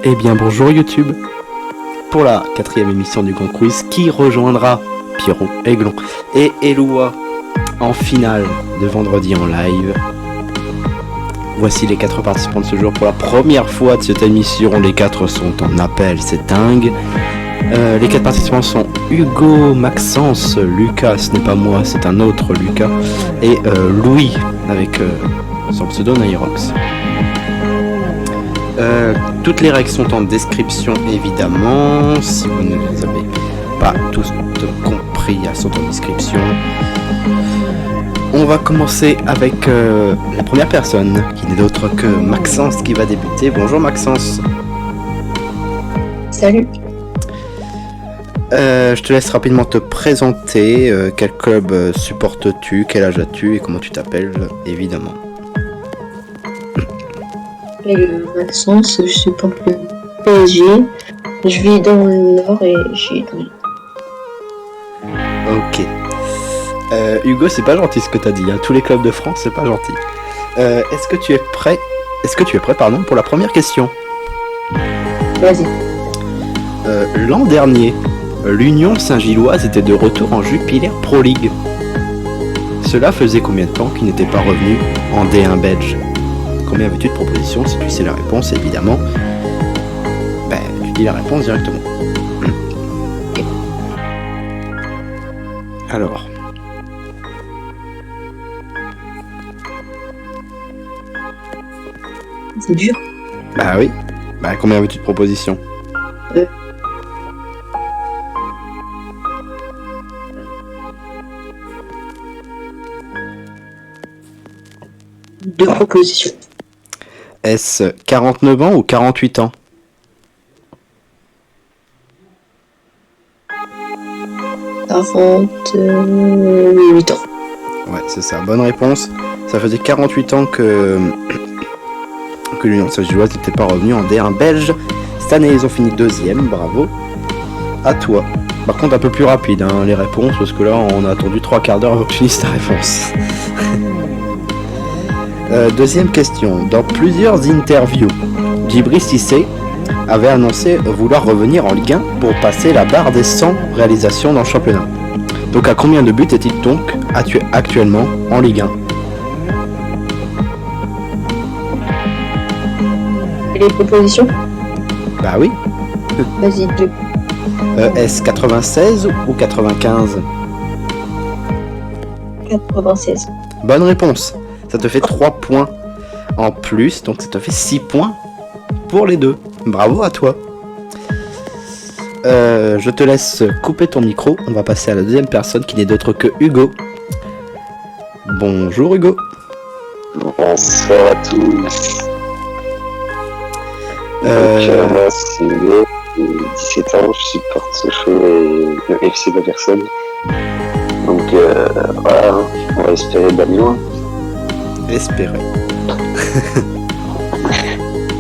Eh bien bonjour YouTube. Pour la 4e émission du Grand Quiz, qui rejoindra Pierrot, Aiglon et Eloua en finale de vendredi en live. Voici les 4 participants de ce jour pour la première fois de cette émission. Les 4 sont en appel, c'est dingue. Les 4 participants sont Hugo, Maxence, Lucas, ce n'est pas moi, c'est un autre Lucas, et Louis avec son pseudo Nyrox. Toutes les règles sont en description évidemment, si vous ne les avez pas tous compris, elles sont en description. On va commencer avec la première personne, qui n'est d'autre que Maxence qui va débuter. Bonjour Maxence. Salut. Je te laisse rapidement te présenter, quel club supportes-tu, quel âge as-tu et comment tu t'appelles évidemment. Maxence, je supporte le PSG. Je vis dans le Nord et j'ai 12 ans. Ok. Hugo, c'est pas gentil ce que t'as dit, hein. Tous les clubs de France, c'est pas gentil. Est-ce que tu es prêt pour la première question? Vas-y. L'an dernier, l'Union Saint-Gilloise était de retour en Jupiler Pro League. Cela faisait combien de temps qu'il n'était pas revenu en D1 belge? Combien avais-tu de propositions? Si tu sais la réponse, évidemment, tu dis la réponse directement. Alors. C'est dur. Bah oui. Combien avais-tu de propositions? Deux propositions. Est-ce 49 ans ou 48 ans? 48 ans. Ouais, c'est ça. Bonne réponse. Ça faisait 48 ans que l'Union Saint-Gilloise n'était pas revenue en D1 belge. Cette année, ils ont fini 2e. Bravo. À toi. Par contre, un peu plus rapide, hein, les réponses, parce que là, on a attendu 3 quarts d'heure avant que tu finisses ta réponse. Deuxième question. Dans plusieurs interviews, Djibril Cissé avait annoncé vouloir revenir en Ligue 1 pour passer la barre des 100 réalisations dans le championnat. Donc à combien de buts est-il donc actuellement en Ligue 1? Et les propositions? Bah oui. Vas-y, 2. Est-ce 96 ou 95? 96. Bonne réponse. Ça te fait 3 points en plus, donc ça te fait 6 points pour les deux. Bravo à toi. Je te laisse couper ton micro. On va passer à la deuxième personne qui n'est d'autre que Hugo. Bonjour Hugo. Bonsoir à tous. Moi c'est Hugo, j'ai 17 ans, je supporte Sochaux et le FC de personne. Donc voilà, on va espérer d'aller loin. Espérer.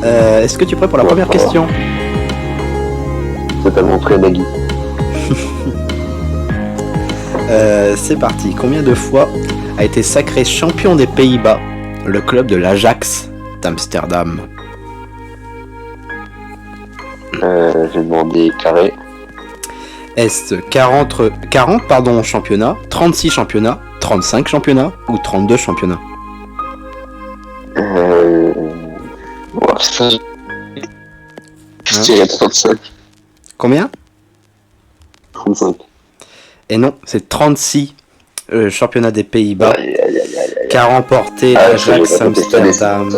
Est-ce que tu es prêt pour la première question? Totalement prêt, Nagui. C'est parti. Combien de fois a été sacré champion des Pays-Bas le club de l'Ajax d'Amsterdam? J'ai demandé carré. Est-ce 40 championnats, 36 championnats, 35 championnats ou 32 championnats? Je dirais 35. Combien? 35. Et non, c'est 36 championnats des Pays-Bas qu'a remporté l'Ajax Amsterdam.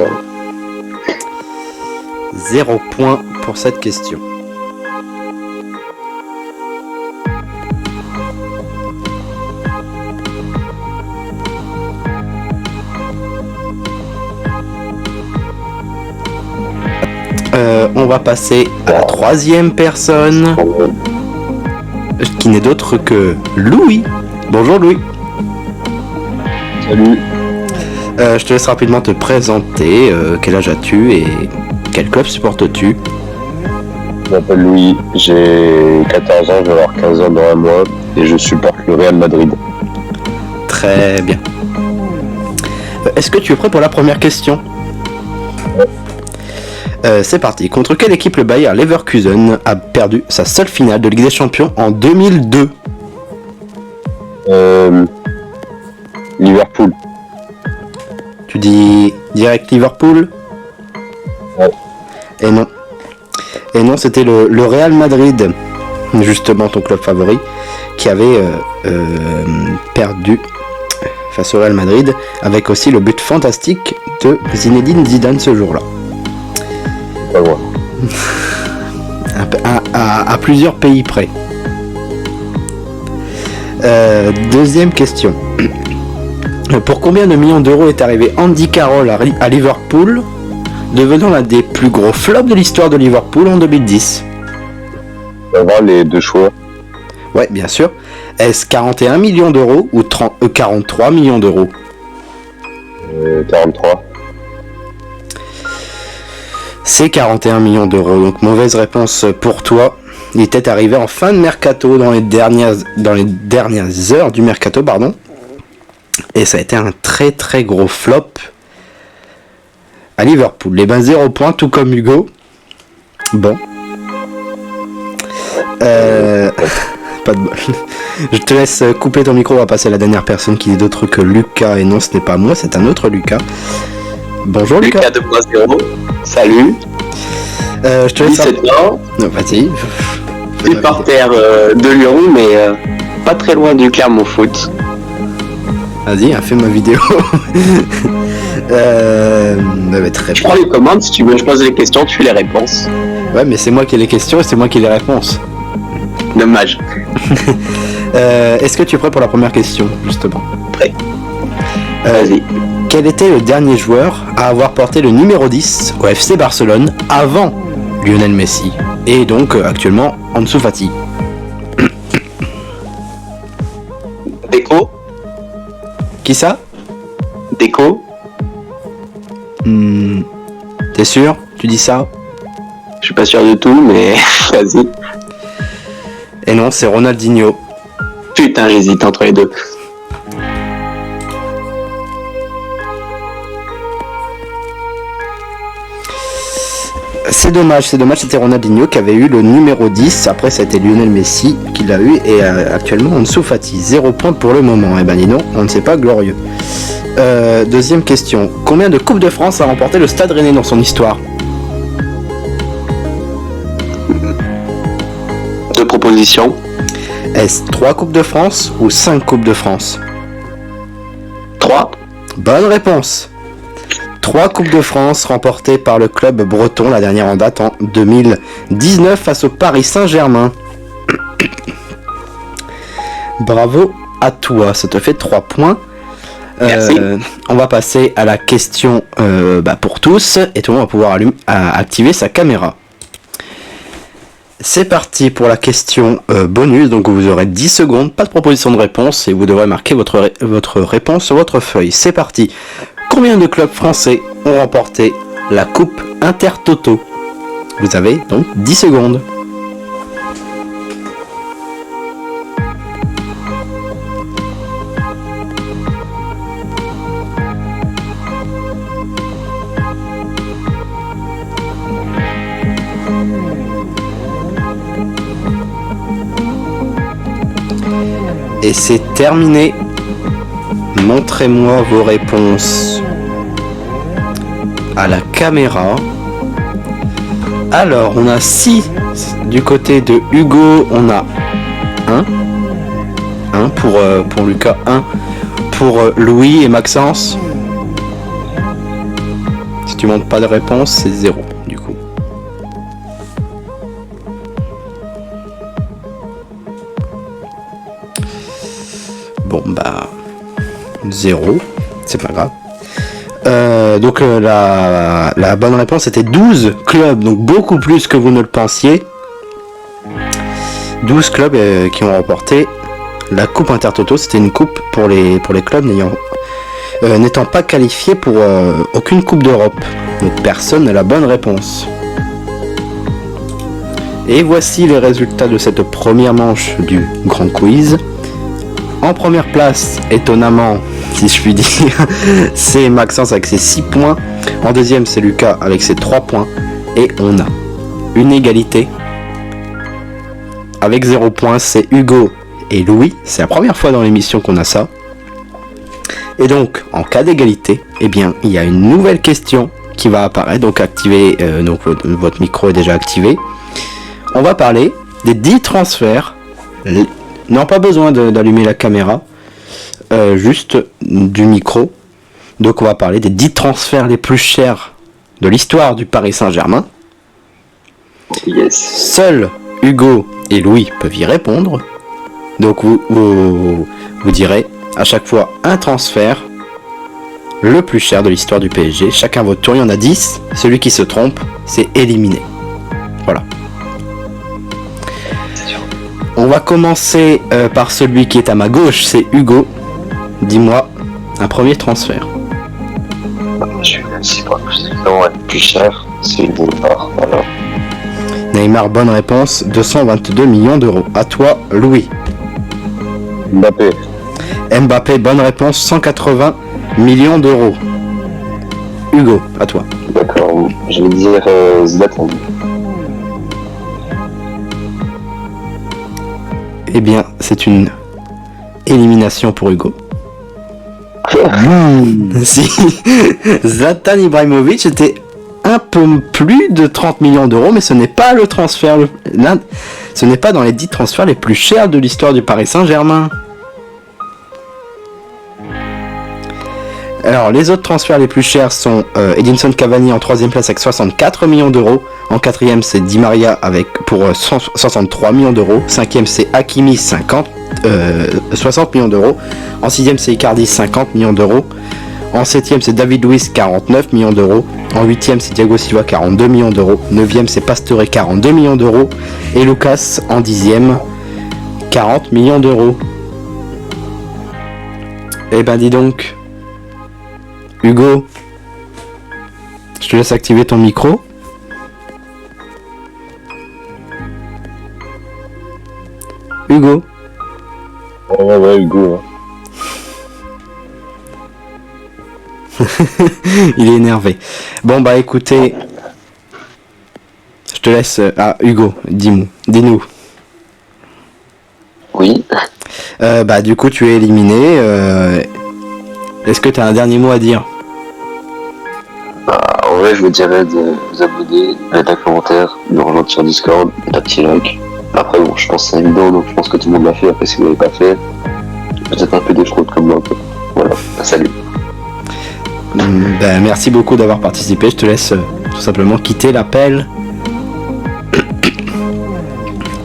0 point pour cette question. On va passer à la troisième personne, qui n'est d'autre que Louis. Bonjour Louis. Salut. Je te laisse rapidement te présenter. Quel âge as-tu et quel club supportes-tu? Je m'appelle Louis, j'ai 14 ans, je vais avoir 15 ans dans un mois et je supporte le Real Madrid. Très bien. Est-ce que tu es prêt pour la première question? C'est parti. Contre quelle équipe le Bayer Leverkusen a perdu sa seule finale de Ligue des Champions en 2002? Liverpool. Tu dis direct Liverpool? Ouais. Et non. Et non, c'était le Real Madrid, justement ton club favori, qui avait perdu face au Real Madrid, avec aussi le but fantastique de Zinedine Zidane ce jour-là. Pas moi. À plusieurs pays près. Deuxième question. Pour combien de millions d'euros est arrivé Andy Carroll à Liverpool, devenant l'un des plus gros flops de l'histoire de Liverpool en 2010? On va voir les deux choix. Ouais, bien sûr. Est-ce 41 millions d'euros ou 43 millions d'euros? 43. C'est 41 millions d'euros, donc mauvaise réponse pour toi. Il était arrivé en fin de mercato, dans les dernières heures du mercato, pardon. Et ça a été un très très gros flop à Liverpool. Les bains 0 points, tout comme Hugo. Bon. Pas de bol. Je te laisse couper ton micro, on va passer à la dernière personne qui n'est d'autre que Lucas. Et non, ce n'est pas moi, c'est un autre Lucas. Bonjour Lucas. Lucas 2.0, salut. Je te laisse... 17 ans, Non, vas-y. supporter de Lyon, mais pas très loin du Clermont Foot. Vas-y, fais ma vidéo. Très Je bien. prends les commandes, si tu veux, je pose les questions, tu fais les réponses. Ouais, mais c'est moi qui ai les questions et c'est moi qui ai les réponses. Dommage. Est-ce que tu es prêt pour la première question, justement? Prêt. Euh, Vas-y. Quel était le dernier joueur à avoir porté le numéro 10 au FC Barcelone avant Lionel Messi et donc actuellement Ansu Fati? Déco. Qui ça? Déco. T'es sûr? Tu dis ça? Je suis pas sûr de tout, mais vas-y. Et non, c'est Ronaldinho. Putain, j'hésite entre les deux. C'est dommage, c'était Ronaldinho qui avait eu le numéro 10, après ça a été Lionel Messi qui l'a eu, et actuellement Ansu Fati, 0 points pour le moment, et ben dis non, on ne sait pas glorieux. Deuxième question, combien de Coupes de France a remporté le Stade Rennais dans son histoire? Deux propositions. Est-ce 3 Coupes de France ou 5 Coupes de France? 3. Bonne réponse. 3 Coupes de France remportées par le club breton, la dernière en date en 2019 face au Paris Saint-Germain. Bravo à toi, ça te fait 3 points. Merci. On va passer à la question pour tous, et tout le monde va pouvoir activer sa caméra. C'est parti pour la question bonus, donc vous aurez 10 secondes, pas de proposition de réponse, et vous devrez marquer votre réponse sur votre feuille. C'est parti. Combien de clubs français ont remporté la Coupe Intertoto? Vous avez donc 10 secondes. Et c'est terminé. Montrez-moi vos réponses à la caméra. Alors, on a 6 du côté de Hugo, on a 1 pour Lucas, 1 pour Louis et Maxence. Si tu montres pas de réponse, c'est 0 du coup. Bon bah 0, c'est pas grave. Donc la bonne réponse était 12 clubs, donc beaucoup plus que vous ne le pensiez. 12 clubs qui ont remporté la Coupe Intertoto. C'était une coupe pour les clubs n'étant pas qualifiés pour aucune Coupe d'Europe. Donc personne n'a la bonne réponse. Et voici les résultats de cette première manche du Grand Quiz. En première place, étonnamment, si je puis dire, c'est Maxence avec ses 6 points. En deuxième, c'est Lucas avec ses 3 points. Et on a une égalité avec 0 points, c'est Hugo et Louis. C'est la première fois dans l'émission qu'on a ça. Et donc, en cas d'égalité, eh bien, il y a une nouvelle question qui va apparaître. Donc, activez, donc votre micro est déjà activé. On va parler des 10 transferts. Non, pas besoin d'allumer la caméra, juste du micro. Donc, on va parler des 10 transferts les plus chers de l'histoire du Paris Saint-Germain. Yes. Seuls Hugo et Louis peuvent y répondre. Donc vous direz à chaque fois un transfert le plus cher de l'histoire du PSG. Chacun votre tour, il y en a 10. Celui qui se trompe, c'est éliminé. Voilà. On va commencer par celui qui est à ma gauche, c'est Hugo. Dis-moi un premier transfert. C'est pas le plus cher, c'est Neymar, voilà. Neymar, bonne réponse, 222 millions d'euros. À toi, Louis. Mbappé. Mbappé, bonne réponse, 180 millions d'euros. Hugo, à toi. D'accord, je vais dire Zlatan. Eh bien, c'est une élimination pour Hugo. Si, Zlatan Ibrahimovic était un peu plus de 30 millions d'euros, mais ce n'est pas le transfert, ce n'est pas dans les 10 transferts les plus chers de l'histoire du Paris Saint-Germain. Alors, les autres transferts les plus chers sont Edinson Cavani en 3ème place avec 64 millions d'euros. En 4ème, c'est Di Maria pour 63 millions d'euros. 5ème, c'est Hakimi, 60 millions d'euros. En 6ème, c'est Icardi, 50 millions d'euros. En 7ème, c'est David Luiz, 49 millions d'euros. En 8ème, c'est Thiago Silva, 42 millions d'euros. 9ème, c'est Pastore, 42 millions d'euros. Et Lucas, en 10ème, 40 millions d'euros. Eh ben, dis donc, Hugo, je te laisse activer ton micro. Hugo. Ouais, Hugo. Il est énervé. Bon bah écoutez, je te laisse. Ah Hugo, dis-nous. Oui. Bah du coup tu es éliminé. Est-ce que tu as un dernier mot à dire? En vrai, je vous dirais de vous abonner, mettre un commentaire, de rejoindre sur Discord, un petit like. Après, bon, je pense que c'est évident, donc je pense que tout le monde l'a fait. Après, si vous l'avez pas fait, vous êtes un peu des fraudes comme moi. Voilà, salut. Ben, merci beaucoup d'avoir participé. Je te laisse tout simplement quitter l'appel.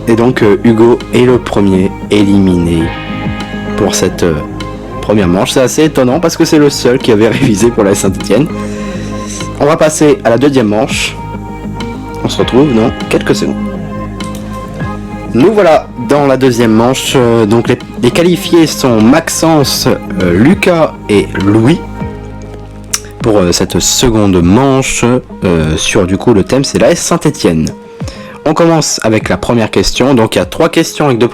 Et donc, Hugo est le premier éliminé pour cette première manche. C'est assez étonnant parce que c'est le seul qui avait révisé pour la Saint-Etienne. On va passer à la deuxième manche. On se retrouve dans quelques secondes. Nous voilà dans la deuxième manche. Donc les qualifiés sont Maxence, Lucas et Louis. Pour cette seconde manche, sur du coup le thème c'est l'AS Saint-Etienne. On commence avec la première question. Donc il y a 3 questions avec 2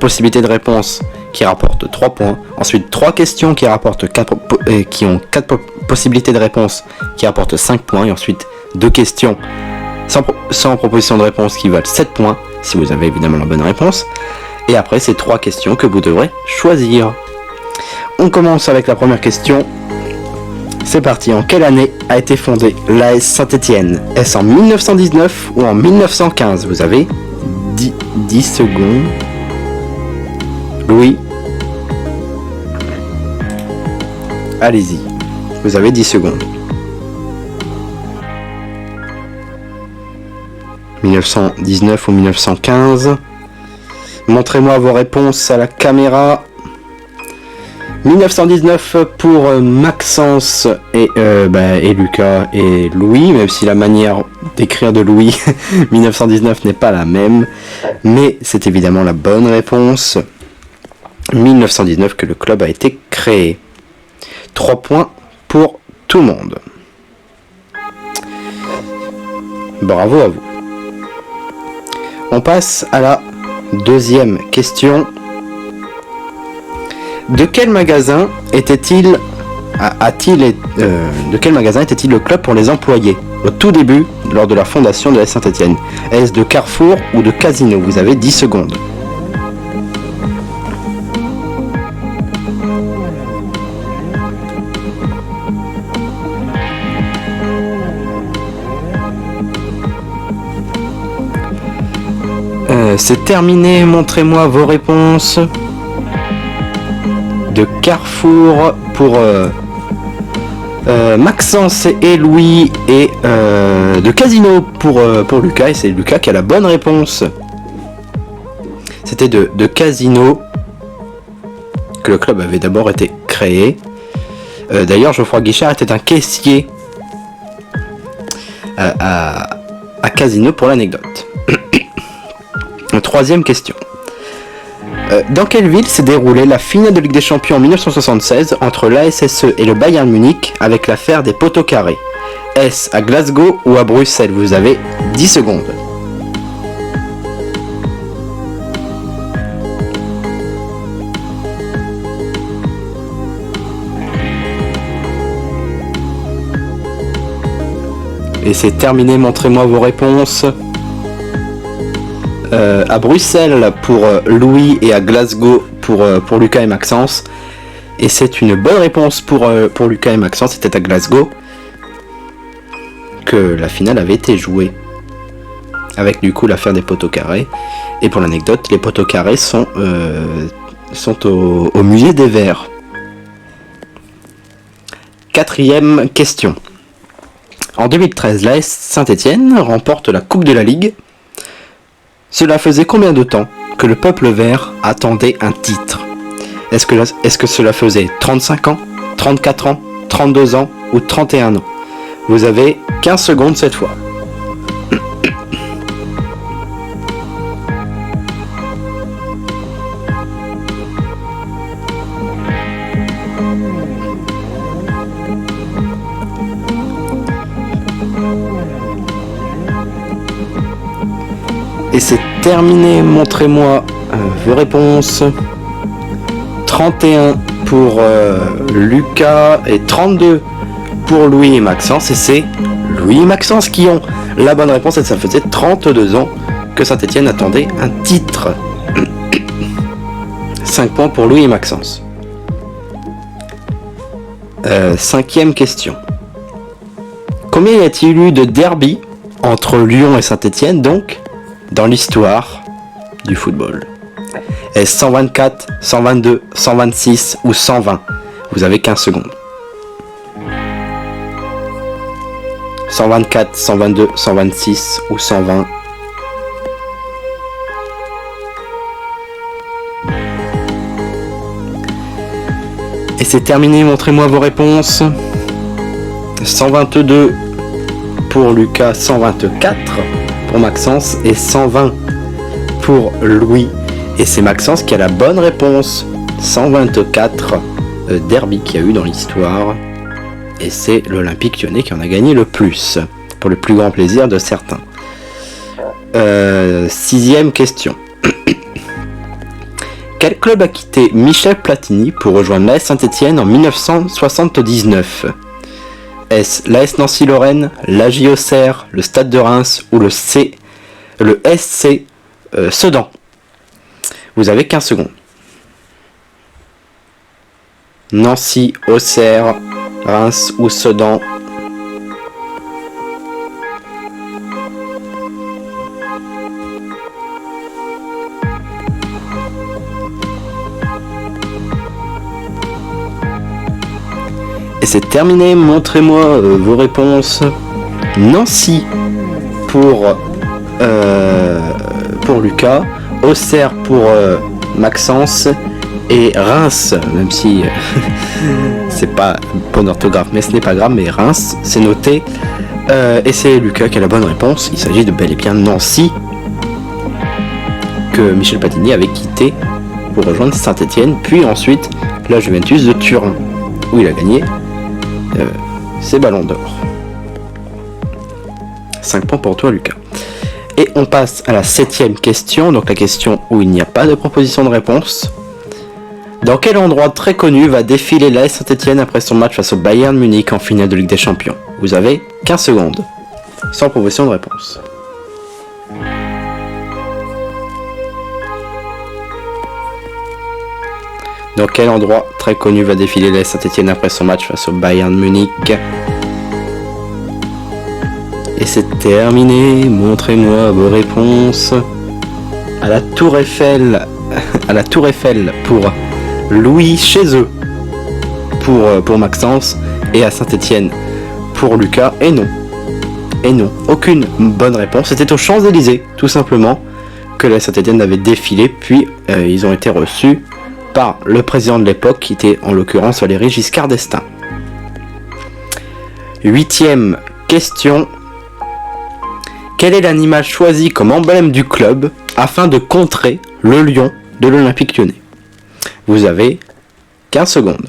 possibilités de réponse qui rapportent 3 points. Ensuite 3 questions qui rapportent qui ont 4 possibilités de réponse qui rapportent 5 points. Et ensuite 2 questions sans proposition de réponse qui valent 7 points, si vous avez évidemment la bonne réponse. Et après c'est 3 questions que vous devrez choisir. On commence avec la première question. C'est parti. En quelle année a été fondée l'AS Saint-Etienne? Est-ce en 1919 ou en 1915? Vous avez 10 secondes. Louis. Allez-y. Vous avez 10 secondes. 1919 ou 1915? Montrez-moi vos réponses à la caméra. 1919 pour Maxence et Lucas et Louis, même si la manière d'écrire de Louis 1919 n'est pas la même, mais c'est évidemment la bonne réponse. 1919 que le club a été créé. 3 points pour tout le monde. Bravo à vous. On passe à la deuxième question. De quel magasin était-il le club pour les employés? au tout début, lors de la fondation de la Saint-Étienne? Est-ce de carrefour ou de casino? Vous avez 10 secondes. C'est terminé, montrez-moi vos réponses. De Carrefour pour Maxence et Louis, et de Casino pour Lucas, et c'est Lucas qui a la bonne réponse. C'était de Casino que le club avait d'abord été créé. D'ailleurs, Geoffroy Guichard était un caissier à Casino pour l'anecdote. Troisième question. Dans quelle ville s'est déroulée la finale de Ligue des Champions en 1976 entre l'ASSE et le Bayern Munich avec l'affaire des poteaux carrés? Est-ce à Glasgow ou à Bruxelles? Vous avez 10 secondes. Et c'est terminé, montrez-moi vos réponses. À Bruxelles pour Louis et à Glasgow pour Lucas et Maxence. Et c'est une bonne réponse pour Lucas et Maxence. C'était à Glasgow que la finale avait été jouée, avec du coup l'affaire des poteaux carrés. Et pour l'anecdote, les poteaux carrés sont au musée des Verts. Quatrième question. En 2013, l'AS Saint-Étienne remporte la Coupe de la Ligue. Cela faisait combien de temps que le peuple vert attendait un titre? Est-ce que cela faisait 35 ans, 34 ans, 32 ans ou 31 ans? Vous avez 15 secondes cette fois. Et c'est terminé, montrez-moi vos réponses. 31 pour Lucas et 32 pour Louis et Maxence. Et c'est Louis et Maxence qui ont la bonne réponse, et ça faisait 32 ans que Saint-Étienne attendait un titre. 5 points pour Louis et Maxence. Cinquième question. Combien y a-t-il eu de derby entre Lyon et Saint-Étienne, donc, dans l'histoire du football? Est-ce 124, 122, 126 ou 120? Vous avez 15 secondes. 124, 122, 126 ou 120? Et c'est terminé, montrez-moi vos réponses. 122 pour Lucas, 124 pour Maxence et 120 pour Louis. Et c'est Maxence qui a la bonne réponse. 124 derby qu'il y a eu dans l'histoire. Et c'est l'Olympique Lyonnais qui en a gagné le plus, pour le plus grand plaisir de certains. Sixième question. Quel club a quitté Michel Platini pour rejoindre l'AS Saint-Étienne en 1979? Est-ce l'AS Nancy-Lorraine, l'AJ Auxerre, le Stade de Reims ou le SC Sedan? Vous avez 15 secondes. Nancy, Auxerre, Reims ou Sedan? Et c'est terminé, montrez-moi vos réponses. Nancy pour Lucas, Auxerre pour Maxence et Reims, même si c'est pas bonne orthographe, mais ce n'est pas grave, mais Reims, c'est noté. Et c'est Lucas qui a la bonne réponse. Il s'agit de bel et bien Nancy, que Michel Platini avait quitté pour rejoindre Saint-Étienne, puis ensuite la Juventus de Turin, où il a gagné ses ballons d'or. 5 points pour toi, Lucas. Et on passe à la 7ème question, donc la question où il n'y a pas de proposition de réponse. Dans quel endroit très connu va défiler l'AS Saint-Étienne après son match face au Bayern Munich en finale de Ligue des Champions? Vous avez 15 secondes. sans proposition de réponse. Dans quel endroit très connu va défiler l'AS Saint-Etienne après son match face au Bayern Munich? Et c'est terminé, montrez-moi vos réponses. À la Tour Eiffel, à la Tour Eiffel pour Louis chez eux, pour Maxence, et à Saint-Etienne pour Lucas, et non, aucune bonne réponse. C'était aux Champs-Élysées, tout simplement, que la Saint-Etienne avait défilé, puis ils ont été reçus par le président de l'époque, qui était en l'occurrence Valéry Giscard d'Estaing. 8e question. Quel est l'animal choisi comme emblème du club afin de contrer le lion de l'Olympique Lyonnais? Vous avez 15 secondes.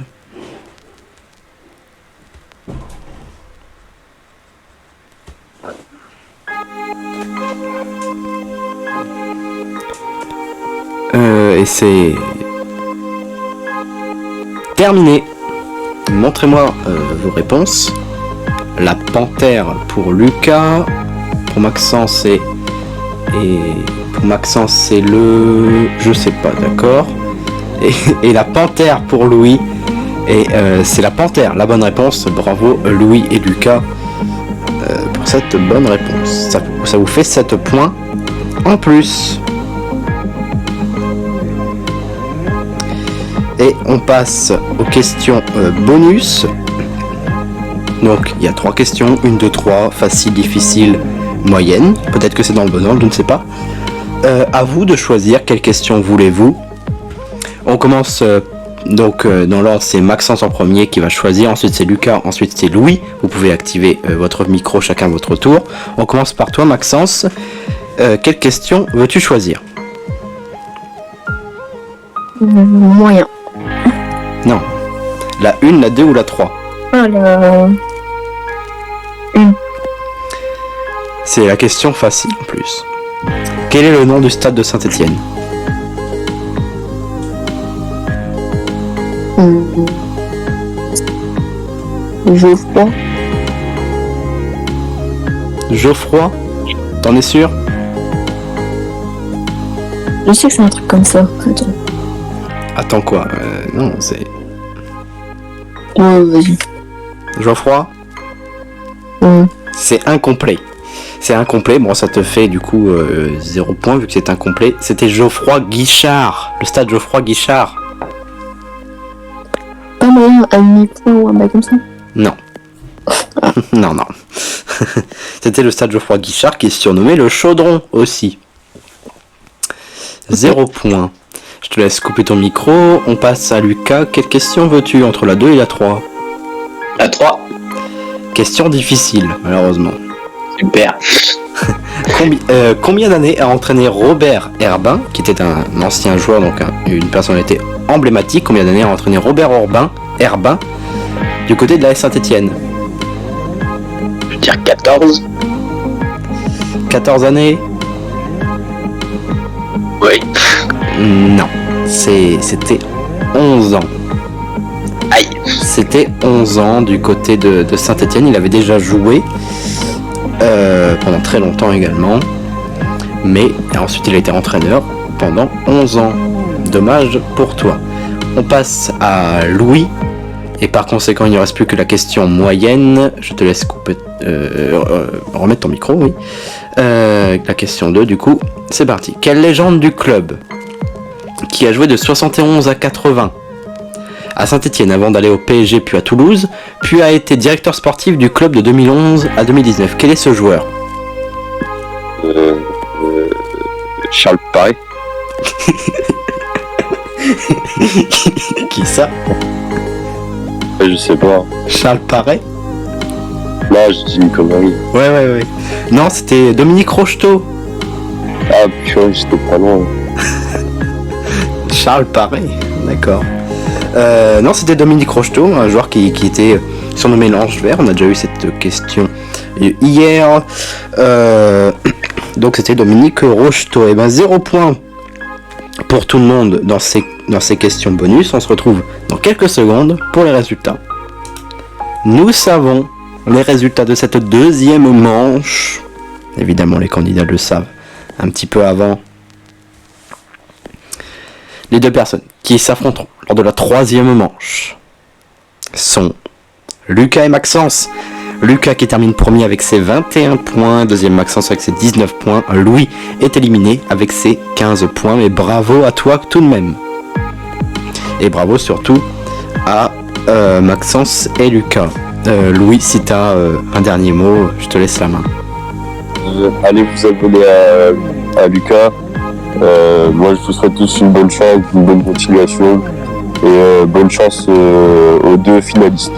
Et c'est terminé. Montrez-moi vos réponses. La panthère pour Lucas. Pour Maxence c'est le je sais pas, d'accord. Et la panthère pour Louis. Et c'est la panthère, la bonne réponse. Bravo Louis et Lucas pour cette bonne réponse. Ça vous fait 7 points en plus. Et on passe aux questions bonus. Donc il y a 3 questions, 1, 2, 3, facile, difficile, moyenne. Peut-être que c'est dans le bon ordre, je ne sais pas. À vous de choisir quelle question voulez-vous. On commence donc dans l'ordre, c'est Maxence en premier qui va choisir, ensuite c'est Lucas, ensuite c'est Louis. Vous pouvez activer votre micro chacun votre tour. On commence par toi Maxence. Quelle question veux-tu choisir? Moyen. Non. La 1, la 2 ou la 3? Ah, la 1. C'est la question facile en plus. Quel est le nom du stade de Saint-Etienne? Geoffroy. Geoffroy? T'en es sûr? Je sais que c'est un truc comme ça. Attends. Attends quoi? Non, c'est... Ouais, vas-y. Geoffroy? Ouais. C'est incomplet. C'est incomplet, bon ça te fait du coup 0 point vu que c'est incomplet. C'était Geoffroy Guichard, le stade Geoffroy Guichard. Pas moyen, un demi-point ou un bail comme ça? Non. non. C'était le stade Geoffroy Guichard qui est surnommé le Chaudron aussi. 0 point. Je te laisse couper ton micro, on passe à Lucas. Quelle question veux-tu entre la 2 et la 3? La 3. Question difficile, malheureusement. Super. Combien d'années a entraîné Robert Herbin, qui était un ancien joueur, donc une personnalité emblématique, combien d'années a entraîné Robert Herbin du côté de la Saint-Etienne? Je veux dire 14. 14 années? Oui. Non, c'était 11 ans. Aïe. C'était 11 ans du côté de Saint-Etienne, il avait déjà joué pendant très longtemps également, mais ensuite il a été entraîneur pendant 11 ans. Dommage pour toi. On passe à Louis, et par conséquent il ne reste plus que la question moyenne. Je te laisse couper, remettre ton micro, oui. La question 2 du coup, c'est parti. Quelle légende du club qui a joué de 71 à 80 à Saint-Etienne avant d'aller au PSG puis à Toulouse, puis a été directeur sportif du club de 2011 à 2019. Quel est ce joueur? Charles Paré. Qui ça? Je sais pas. Charles Paré? Là, je dis une connerie. Ouais. Non, c'était Dominique Rocheteau. Ah, purée, j'étais pas loin. Charles Paré, d'accord. Non, c'était Dominique Rocheteau, un joueur qui était surnommé l'Ange Vert. On a déjà eu cette question hier. Donc c'était Dominique Rocheteau. Et ben 0 point pour tout le monde dans ces questions bonus. On se retrouve dans quelques secondes pour les résultats. Nous savons les résultats de cette deuxième manche. Évidemment, les candidats le savent un petit peu avant. Les deux personnes qui s'affronteront lors de la troisième manche sont Lucas et Maxence. Lucas qui termine premier avec ses 21 points, deuxième Maxence avec ses 19 points. Louis est éliminé avec ses 15 points, mais bravo à toi tout de même. Et bravo surtout à Maxence et Lucas. Louis, si tu as un dernier mot, je te laisse la main. Allez vous abonner à Lucas. Moi je vous souhaite tous une bonne chance, une bonne continuation et bonne chance aux deux finalistes.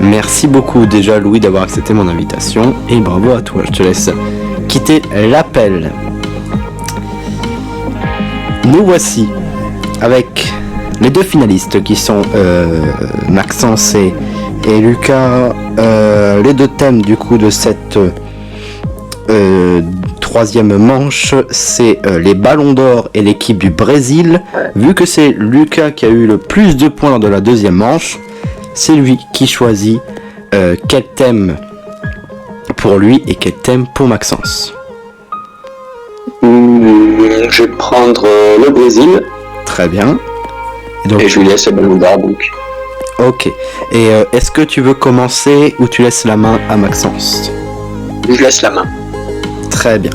Merci beaucoup déjà Louis d'avoir accepté mon invitation et bravo à toi. Je te laisse quitter l'appel. Nous voici avec les deux finalistes qui sont Maxence et Lucas. Les deux thèmes du coup de cette troisième manche, c'est les ballons d'or et l'équipe du Brésil. Vu que c'est Lucas qui a eu le plus de points lors de la deuxième manche, c'est lui qui choisit quel thème pour lui et quel thème pour Maxence. Je vais prendre le Brésil. Très bien. Donc, et je lui laisse le ballon d'or donc. Ok. Et est-ce que tu veux commencer ou tu laisses la main à Maxence? Je laisse la main. Très bien.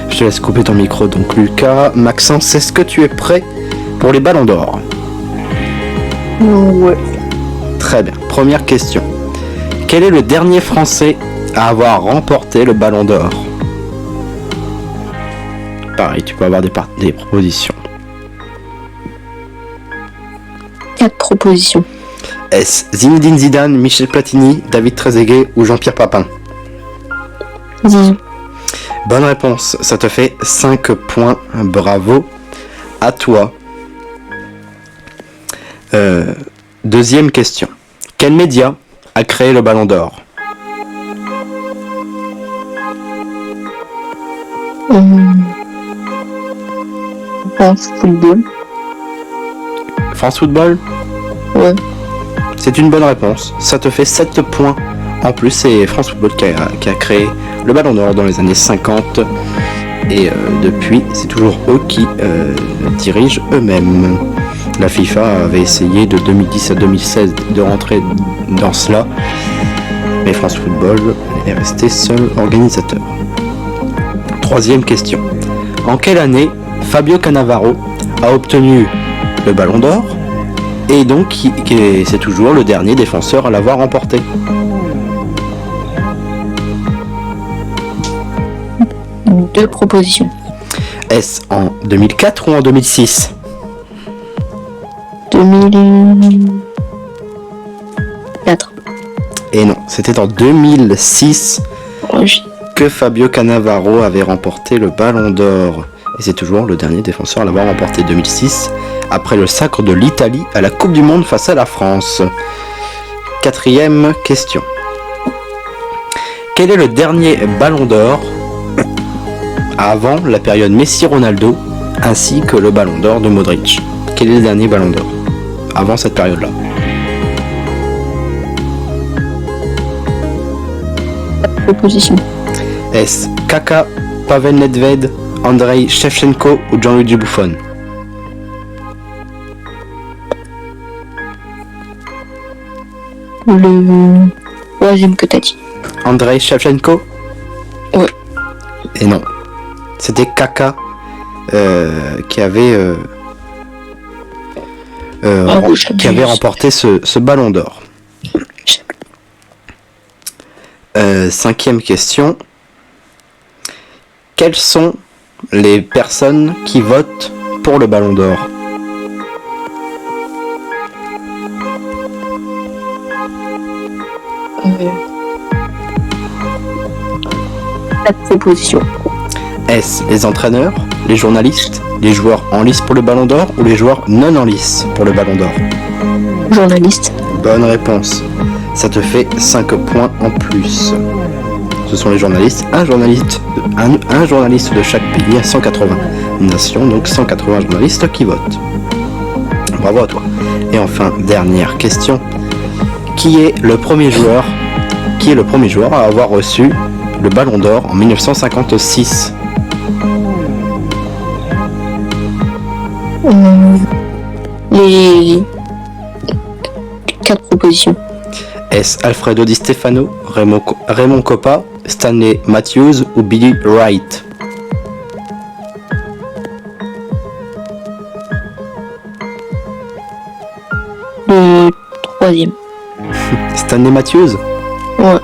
Je te laisse couper ton micro donc Lucas. Maxence, est-ce que tu es prêt pour les ballons d'or? Ouais. Très bien. Première question. Quel est le dernier Français à avoir remporté le ballon d'or? Pareil, tu peux avoir des propositions. 4 propositions. Est-ce Zinedine Zidane, Michel Platini, David Trezeguet ou Jean-Pierre Papin? Zizou. Bonne réponse, ça te fait 5 points, bravo à toi. Deuxième question. Quel média a créé le ballon d'or? France Football. France Football? Ouais. C'est une bonne réponse, ça te fait 7 points. En plus, c'est France Football qui a créé le ballon d'or dans les années 50. Et depuis, c'est toujours eux qui dirigent eux-mêmes. La FIFA avait essayé de 2010 à 2016 de rentrer dans cela. Mais France Football est resté seul organisateur. Troisième question. En quelle année Fabio Cannavaro a obtenu le ballon d'or? Et donc, c'est toujours le dernier défenseur à l'avoir remporté. Deux propositions. Est-ce en 2004 ou en 2006? 2004. Et non, c'était en 2006 Ouais, que Fabio Cannavaro avait remporté le ballon d'or. Et c'est toujours le dernier défenseur à l'avoir remporté, 2006, après le sacre de l'Italie à la Coupe du Monde face à la France. Quatrième question. Quel est le dernier ballon d'or avant la période Messi-Ronaldo, ainsi que le ballon d'or de Modric? Quel est le dernier ballon d'or avant cette période-là? proposition. Est-ce Kaka, Pavel Nedved, Andrei Shevchenko ou Gianluigi Buffon? Le troisième que t'as dit. Andrei Shevchenko? Ouais. Et non. C'était Kaka qui avait remporté ce ballon d'or. Cinquième question. Quelles sont les personnes qui votent pour le ballon d'or? La proposition. Est-ce les entraîneurs, les journalistes, les joueurs en lice pour le ballon d'or ou les joueurs non en lice pour le ballon d'or? Journaliste. Bonne réponse. Ça te fait 5 points en plus. Ce sont les journalistes. Un journaliste de chaque pays à 180 nations, donc 180 journalistes qui votent. Bravo à toi. Et enfin, dernière question. Qui est le premier joueur qui est le premier joueur à avoir reçu le Ballon d'Or en 1956? Les 4 propositions. Est-ce Alfredo Di Stefano, Raymond Coppa, Stanley Matthews ou Billy Wright? Le 3e. Stanley Matthews? Ouais.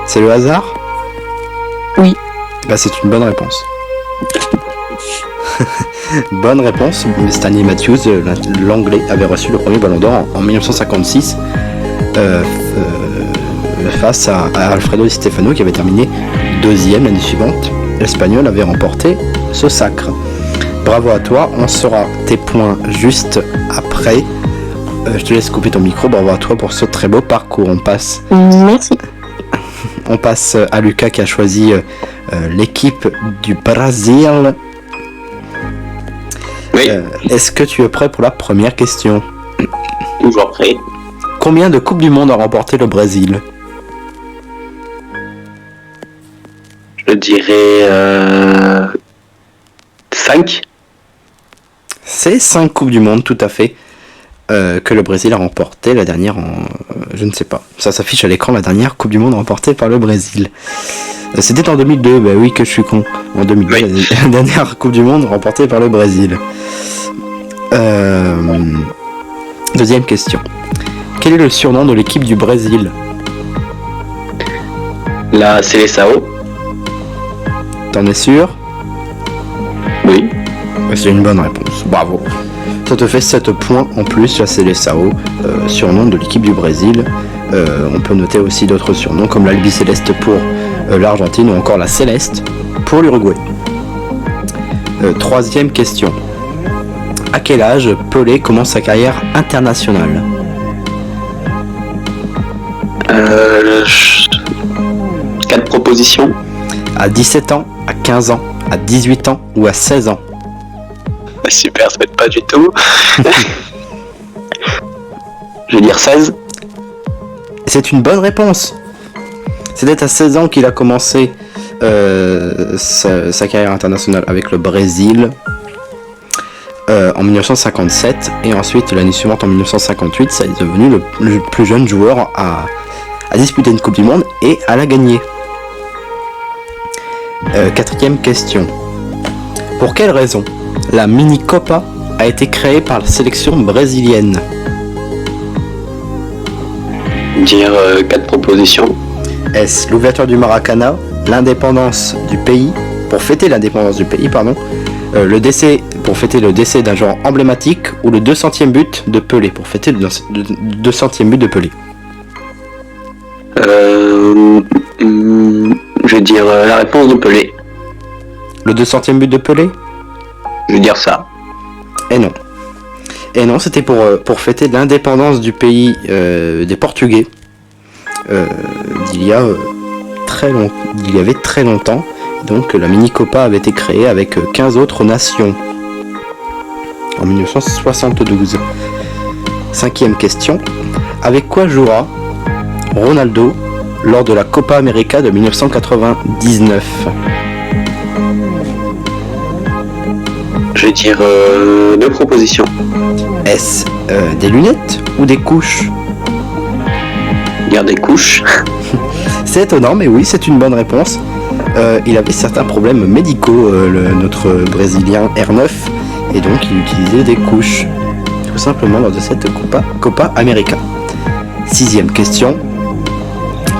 C'est le hasard? Oui. Bah, c'est une bonne réponse. Bonne réponse. Stanley Matthews, l'anglais, avait reçu le premier Ballon d'Or en 1956 face à Alfredo Di Stefano qui avait terminé deuxième l'année suivante. L'Espagnol avait remporté ce sacre. Bravo à toi, on saura tes points juste après. Je te laisse couper ton micro. Bravo à toi pour ce très beau parcours. Merci. On passe à Lucas qui a choisi l'équipe du Brésil. Oui, Est-ce que tu es prêt pour la première question? toujours prêt. Combien de Coupes du Monde a remporté le Brésil? Je dirais 5. C'est 5 Coupes du Monde, tout à fait, que le Brésil a remporté. La dernière je ne sais pas. Ça s'affiche à l'écran, la dernière Coupe du Monde remportée par le Brésil. C'était en 2002, bah oui que je suis con. En 2002, Oui. la dernière Coupe du Monde remportée par le Brésil. Deuxième question. Quel est le surnom de l'équipe du Brésil? La Seleção. T'en es sûr? Oui. C'est une bonne réponse, bravo. Ça te fait 7 points en plus, la Seleção, surnom de l'équipe du Brésil. On peut noter aussi d'autres surnoms comme l'Albi Céleste pour l'Argentine ou encore la Céleste pour l'Uruguay. Troisième question. À quel âge Pelé commence sa carrière internationale? 4 propositions. À 17 ans, à 15 ans, à 18 ans ou à 16 ans? Super, ça va être pas du tout. Je vais dire 16. C'est une bonne réponse. C'était à 16 ans qu'il a commencé sa carrière internationale avec le Brésil en 1957 et ensuite l'année suivante en 1958 ça est devenu le plus jeune joueur à disputer une Coupe du Monde et à la gagner. Quatrième question. Pour quelle raison la Mini Copa a été créée par la sélection brésilienne? Dire 4 propositions. Est-ce l'ouverture du Maracana, l'indépendance du pays, pour fêter l'indépendance du pays, pardon, pour fêter le décès d'un joueur emblématique, ou le 200e but de Pelé, pour fêter le 200e but de Pelé? Je vais dire la réponse de Pelé. Le 200e but de Pelé? Je vais dire ça. Et non. Et non, c'était pour fêter l'indépendance du pays des Portugais d'il y avait très longtemps. Donc la Mini Copa avait été créée avec 15 autres nations en 1972. Cinquième question. Avec quoi jouera Ronaldo lors de la Copa América de 1999? Je vais dire 2 propositions. Est-ce des lunettes ou des couches? Dire des couches. C'est étonnant, mais oui, c'est une bonne réponse. Il avait certains problèmes médicaux, notre Brésilien R9, et donc il utilisait des couches, tout simplement lors de cette Copa América. Sixième question.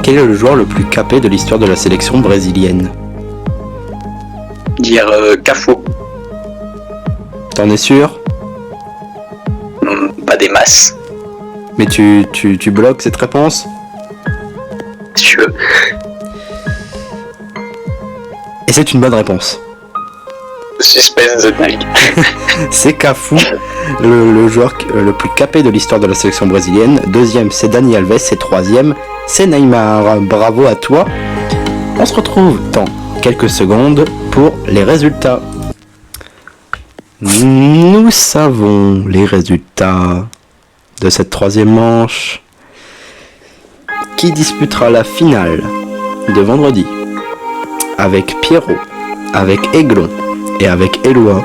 Quel est le joueur le plus capé de l'histoire de la sélection brésilienne? Dire Cafu. T'en es sûr? Pas des masses. Mais tu bloques cette réponse? Si tu veux. Et c'est une bonne réponse. Suspense de dingue. C'est Cafu, le joueur le plus capé de l'histoire de la sélection brésilienne. Deuxième, c'est Dani Alves. Et troisième, c'est Neymar. Bravo à toi. On se retrouve dans quelques secondes pour les résultats. Nous savons les résultats de cette troisième manche qui disputera la finale de vendredi avec Pierrot, avec Aiglon et avec Eloi.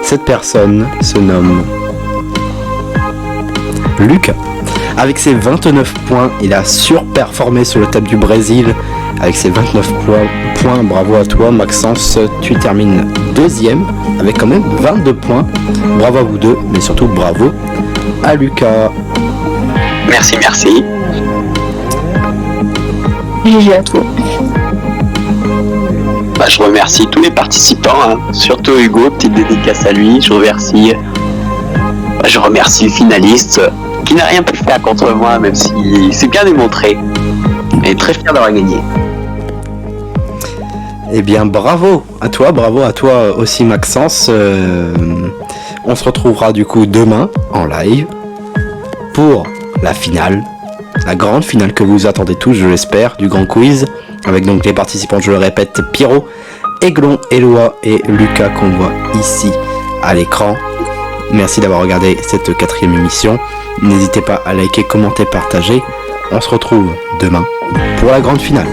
Cette personne se nomme Lucas. Avec ses 29 points, il a surperformé sur le top du Brésil. Avec ses 29 points, bravo à toi Maxence, tu termines deuxième avec quand même 22 points. Bravo à vous deux, mais surtout bravo à Lucas. Merci, merci. GG à toi. Bah, je remercie tous les participants, hein. Surtout Hugo, petite dédicace à lui. Je remercie le finaliste qui n'a rien pu faire contre moi, même s'il s'est bien démontré. Et très fier d'avoir gagné. Eh bien bravo à toi aussi Maxence. On se retrouvera du coup demain en live pour la finale, la grande finale que vous attendez tous, je l'espère, du grand quiz, avec donc les participants, je le répète, Pierrot, Aiglon, Eloi et Lucas qu'on voit ici à l'écran. Merci d'avoir regardé cette 4e émission. N'hésitez pas à liker, commenter, partager. On se retrouve demain pour la grande finale.